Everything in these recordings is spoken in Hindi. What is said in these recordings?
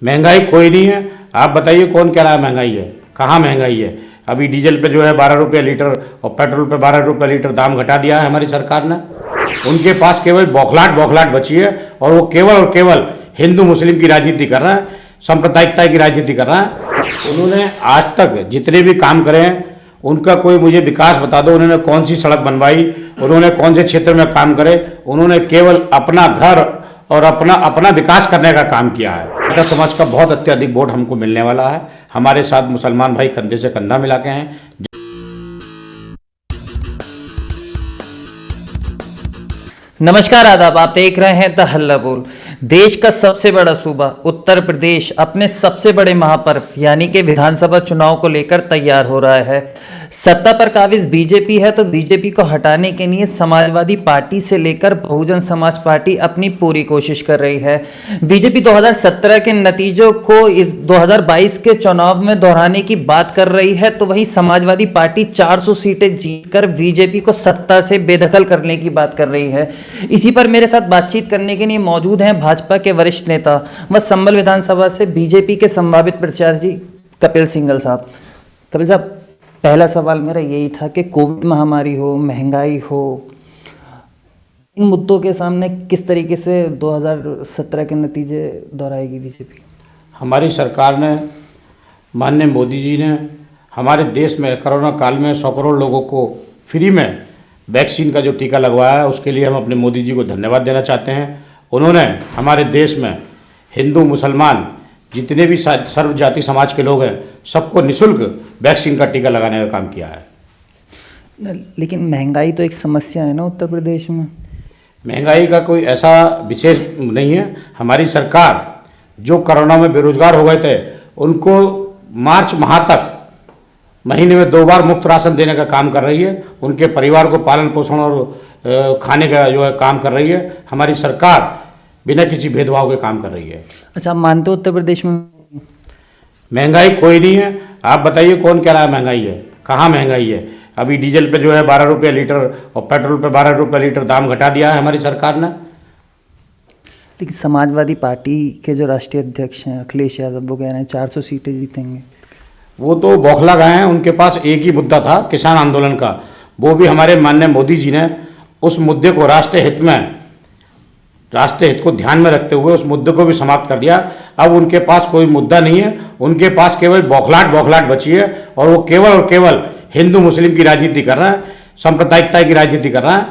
महंगाई कोई नहीं है। आप बताइए कौन कह रहा है महंगाई है? कहाँ महंगाई है? अभी डीजल पे जो है 12 रुपये लीटर और पेट्रोल पे 12 रुपये लीटर दाम घटा दिया है हमारी सरकार ने। उनके पास केवल बौखलाहट बौखलाहट बची है और वो केवल और केवल हिंदू मुस्लिम की राजनीति कर रहा है, सांप्रदायिकता की राजनीति कर रहा है। उन्होंने आज तक जितने भी काम करे हैं उनका कोई मुझे विकास बता दो। उन्होंने कौन सी सड़क बनवाई, उन्होंने कौन से क्षेत्र में काम करे? उन्होंने केवल अपना घर और अपना विकास करने का काम किया है। टाटा समाज का बहुत अत्यधिक वोट हमको मिलने वाला है। हमारे साथ मुसलमान भाई कंधे से कंधा मिला के हैं। नमस्कार, आदाब। आप देख रहे हैं द हल्ला बोल। देश का सबसे बड़ा सूबा उत्तर प्रदेश अपने सबसे बड़े महापर्व यानी कि विधानसभा चुनाव को लेकर तैयार हो रहा है। सत्ता पर काबिज बीजेपी है, तो बीजेपी को हटाने के लिए समाजवादी पार्टी से लेकर बहुजन समाज पार्टी अपनी पूरी कोशिश कर रही है। बीजेपी 2017 के नतीजों को इस 2022 के चुनाव में दोहराने की बात कर रही है, तो वहीं समाजवादी पार्टी 400 सीटें जीतकर बीजेपी को सत्ता से बेदखल करने की बात कर रही है। इसी पर मेरे साथ बातचीत करने के लिए मौजूद हैं भाजपा के वरिष्ठ नेता व संभल विधानसभा से बीजेपी के संभावित प्रत्याशी कपिल सिंघल साहब। कपिल साहब, पहला सवाल मेरा यही था कि कोविड महामारी हो, महंगाई हो, इन मुद्दों के सामने किस तरीके से 2017 के नतीजे दोहराएगी बीजेपी? हमारी सरकार ने, माननीय मोदी जी ने हमारे देश में कोरोना काल में 100 करोड़ लोगों को फ्री में वैक्सीन का जो टीका लगवाया है, उसके लिए हम अपने मोदी जी को धन्यवाद देना चाहते हैं। उन्होंने हमारे देश में हिंदू मुसलमान जितने भी सर्व जाति समाज के लोग हैं सबको निःशुल्क वैक्सीन का टीका लगाने का काम किया है। लेकिन महंगाई तो एक समस्या है ना उत्तर प्रदेश में। महंगाई का कोई ऐसा विशेष नहीं है। हमारी सरकार जो कोरोना में बेरोजगार हो गए थे उनको मार्च माह तक महीने में 2 बार मुफ्त राशन देने का काम कर रही है। उनके परिवार को पालन पोषण और खाने का जो है काम कर रही है। हमारी सरकार बिना किसी भेदभाव के काम कर रही है। अच्छा, आप मानते हो उत्तर प्रदेश में महंगाई कोई नहीं है? आप बताइए कौन कह रहा है महंगाई है? कहाँ महंगाई है? अभी डीजल पे जो है 12 रुपये लीटर और पेट्रोल पे 12 रुपये लीटर दाम घटा दिया है हमारी सरकार ने। लेकिन समाजवादी पार्टी के जो राष्ट्रीय अध्यक्ष हैं अखिलेश यादव, वो कह रहे हैं 400 सीटें जीतेंगे। वो तो बौखला गए हैं। उनके पास एक ही मुद्दा था, किसान आंदोलन का। वो भी हमारे माननीय मोदी जी ने उस मुद्दे को राष्ट्रीय हित को ध्यान में रखते हुए उस मुद्दे को भी समाप्त कर दिया। अब उनके पास कोई मुद्दा नहीं है। उनके पास केवल बौखलाहट बची है और वो केवल और केवल हिंदू मुस्लिम की राजनीति कर रहा है, सांप्रदायिकता की राजनीति कर रहा है।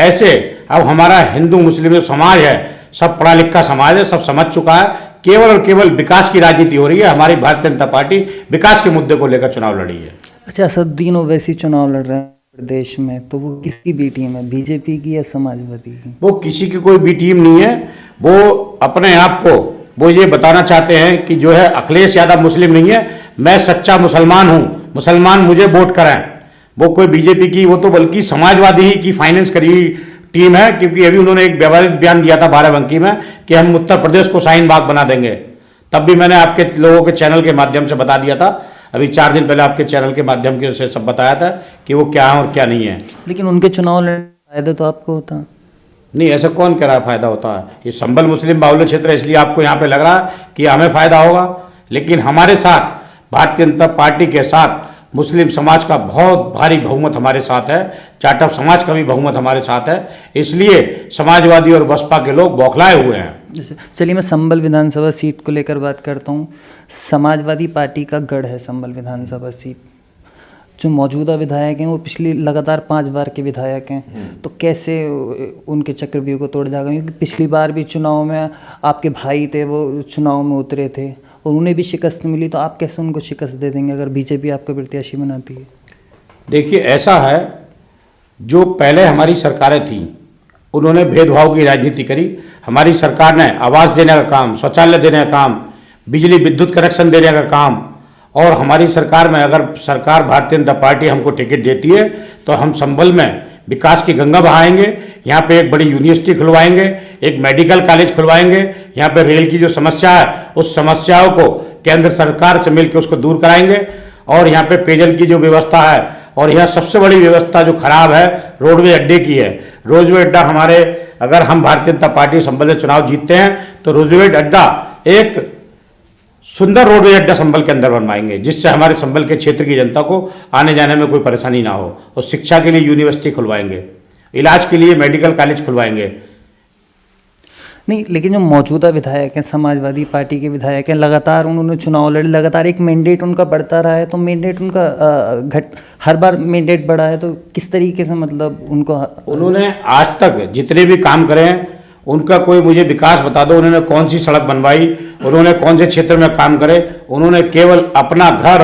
ऐसे अब हमारा हिंदू मुस्लिम जो समाज है सब पढ़ा लिखा समाज है, सब समझ चुका है। केवल और केवल विकास की राजनीति हो रही है। हमारी भारतीय जनता पार्टी विकास के मुद्दे को लेकर चुनाव लड़ी है। अच्छा, असदुद्दीन ओवैसी चुनाव लड़ रहे हैं प्रदेश में, तो वो किसकी बी टीम है, बीजेपी की या समाजवादी की? वो किसी की कोई बी टीम नहीं है। वो अपने आप को वो ये बताना चाहते हैं कि जो है अखिलेश यादव मुस्लिम नहीं है, मैं सच्चा मुसलमान हूँ, मुसलमान मुझे वोट करें। वो कोई बीजेपी की, वो तो बल्कि समाजवादी ही की फाइनेंस करी टीम है। क्योंकि अभी उन्होंने एक व्यवहारिक बयान दिया था बाराबंकी में कि हम उत्तर प्रदेश को शाहीन बाग बना देंगे। तब भी मैंने आपके लोगों के चैनल के माध्यम से बता दिया था। अभी 4 दिन पहले आपके चैनल के माध्यम से सब बताया था कि वो क्या है और क्या नहीं है। लेकिन उनके चुनाव फायदा तो आपको होता नहीं। ऐसा कौन कह रहा है फायदा होता है? ये संभल मुस्लिम बाहुल्य क्षेत्र है, इसलिए आपको यहाँ पे लग रहा है कि हमें फायदा होगा। लेकिन हमारे साथ भारतीय जनता पार्टी के साथ मुस्लिम समाज का बहुत भारी बहुमत हमारे साथ है, जाटव समाज का भी बहुमत हमारे साथ है। इसलिए समाजवादी और बसपा के लोग बौखलाए हुए हैं। चलिए, मैं संभल विधानसभा सीट को लेकर बात करता हूँ। समाजवादी पार्टी का गढ़ है संभल विधानसभा सीट। जो मौजूदा विधायक हैं वो पिछली लगातार 5 बार के विधायक हैं, तो कैसे उनके चक्रव्यूह को तोड़ जाएगा? क्योंकि पिछली बार भी चुनाव में आपके भाई थे, वो चुनाव में उतरे थे और उन्हें भी शिकस्त मिली, तो आप कैसे उनको शिकस्त दे देंगे अगर बीजेपी आपको प्रत्याशी बनाती है? देखिए, ऐसा है, जो पहले हमारी सरकारें थीं उन्होंने भेदभाव की राजनीति करी। हमारी सरकार ने आवास देने का काम, शौचालय देने का काम, बिजली विद्युत कनेक्शन देने का काम, और हमारी सरकार में अगर सरकार भारतीय जनता पार्टी हमको टिकट देती है तो हम संभल में विकास की गंगा बहाएंगे। यहाँ पे एक बड़ी यूनिवर्सिटी खुलवाएंगे, एक मेडिकल कॉलेज खुलवाएंगे। यहाँ पे रेल की जो समस्या है उस समस्याओं को केंद्र सरकार से मिलकर उसको दूर कराएंगे। और यहाँ पे पेयजल की जो व्यवस्था है, और यहाँ सबसे बड़ी व्यवस्था जो खराब है रोडवे अड्डे की है। रोडवे अड्डा हमारे, अगर हम भारतीय जनता पार्टी संभल से चुनाव जीतते हैं तो रोडवे अड्डा एक सुंदर रोडवेज अड्डा संभल के अंदर बनवाएंगे, जिससे हमारे संभल के क्षेत्र की जनता को आने जाने में कोई परेशानी ना हो। और शिक्षा के लिए यूनिवर्सिटी खुलवाएंगे, इलाज के लिए मेडिकल कॉलेज खुलवाएंगे। नहीं, लेकिन जो मौजूदा विधायक हैं, समाजवादी पार्टी के विधायक हैं, लगातार उन्होंने चुनाव लड़े, लगातार एक मैंडेट उनका बढ़ता रहा है, तो मैंडेट उनका हर बार मैंडेट बढ़ा है, तो किस तरीके से मतलब उनको उन्होंने आज तक जितने भी काम करे हैं उनका कोई मुझे विकास बता दो, उन्होंने कौन सी सड़क बनवाई, उन्होंने कौन से क्षेत्र में काम करे। उन्होंने केवल अपना घर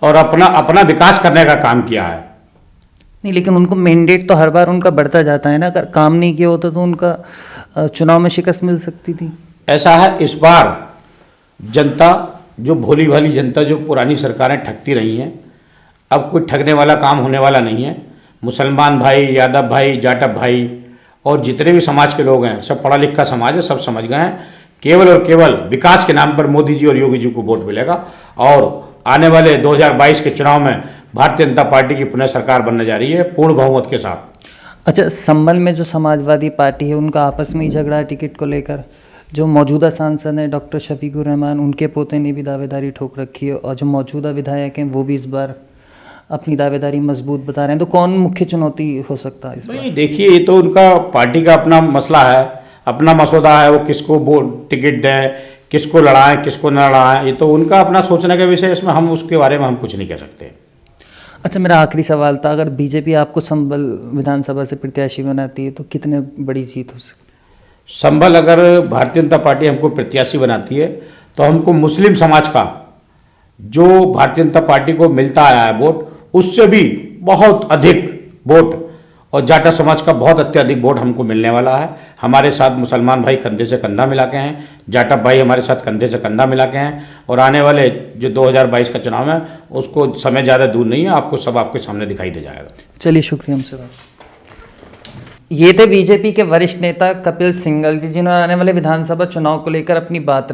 और अपना विकास करने का काम किया है। नहीं, लेकिन उनको मैंडेट तो हर बार उनका बढ़ता जाता है ना, अगर काम नहीं किया होता तो उनका चुनाव में शिकस्त मिल सकती थी। ऐसा है, इस बार जनता जो भोली भाली जनता जो पुरानी सरकारें ठगती रही हैं, अब कोई ठगने वाला काम होने वाला नहीं है। मुसलमान भाई, यादव भाई, जाटव भाई और जितने भी समाज के लोग हैं, सब पढ़ा लिखा समाज है, सब समझ गए हैं केवल और केवल विकास के नाम पर मोदी जी और योगी जी को वोट मिलेगा। और आने वाले 2022 के चुनाव में भारतीय जनता पार्टी की पुनः सरकार बनने जा रही है पूर्ण बहुमत के साथ। अच्छा, संभल में जो समाजवादी पार्टी है उनका आपस में ही झगड़ा है टिकट को लेकर। जो मौजूदा सांसद हैं डॉक्टर शफीकुर रहमान, उनके पोते ने भी दावेदारी ठोक रखी है, और जो मौजूदा विधायक हैं वो भी इस बार अपनी दावेदारी मजबूत बता रहे हैं, तो कौन मुख्य चुनौती हो सकता है इस बार? भाई देखिए, ये तो उनका पार्टी का अपना मसला है, अपना मसौदा है, वो किसको वोट टिकट दें, किसको लड़ाएं, किसको न लड़ाएं, ये तो उनका अपना सोचने का विषय है। इसमें हम उसके बारे में हम कुछ नहीं कह सकते। अच्छा, मेरा आखिरी सवाल था, अगर बीजेपी आपको संभल विधानसभा से प्रत्याशी बनाती है तो कितने बड़ी जीत हो सकती? संभल अगर भारतीय जनता पार्टी हमको प्रत्याशी बनाती है तो हमको मुस्लिम समाज का जो भारतीय जनता पार्टी को मिलता आया है वोट, उससे भी बहुत अधिक वोट, और जाटा समाज का बहुत अत्यधिक वोट हमको मिलने वाला है। हमारे साथ मुसलमान भाई कंधे से कंधा मिला के हैं, जाटा भाई हमारे साथ कंधे से कंधा मिला के हैं, और आने वाले जो 2022 का चुनाव है उसको समय ज़्यादा दूर नहीं है, आपको सब आपके सामने दिखाई दे जाएगा। चलिए, शुक्रिया हमसे बात। ये थे बीजेपी के वरिष्ठ नेता कपिल सिंगल जी, जिन्होंने आने वाले विधानसभा चुनाव को लेकर अपनी बात